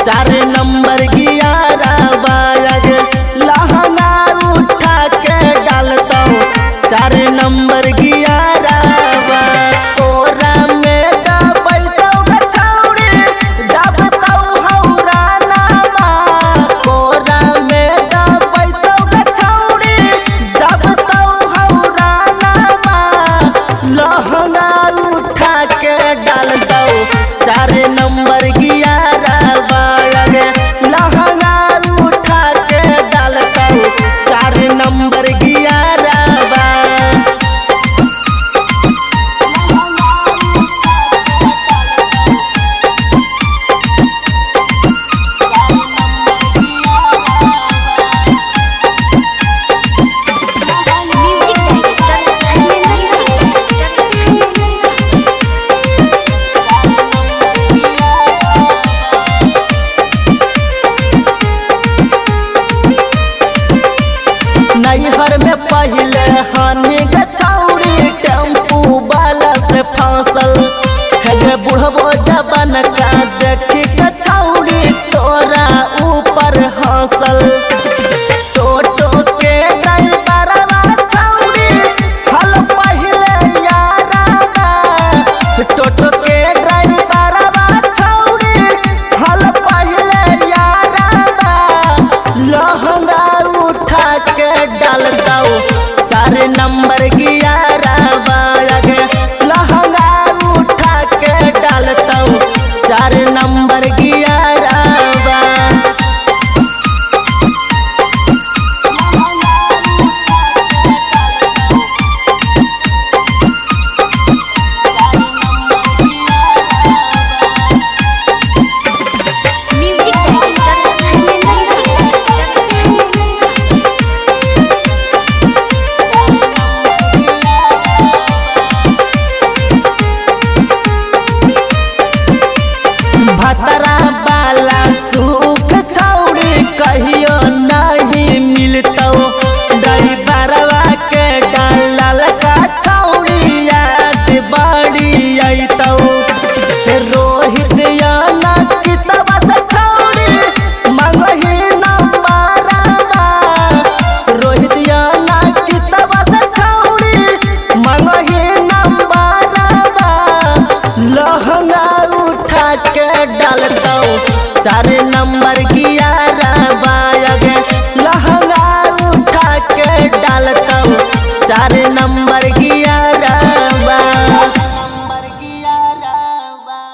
4 number गियारा बाग लहंगा उठा के डालता हूँ 4 नंबर गियारा कोरा में दबैतौ गछौड़ी दबतौ हौराना कोरा में दबैतौ गछौड़ी दबतौ हौराना लहंगा उठा के डालतौ 4 नंबर गियारा बाग लहंगा उठा के डालतौ 4 नंबर गियारा नैहर में पहले हानि गछौड़ी टेम्पू वाला से फसल है बुढ़बो जबन का देखी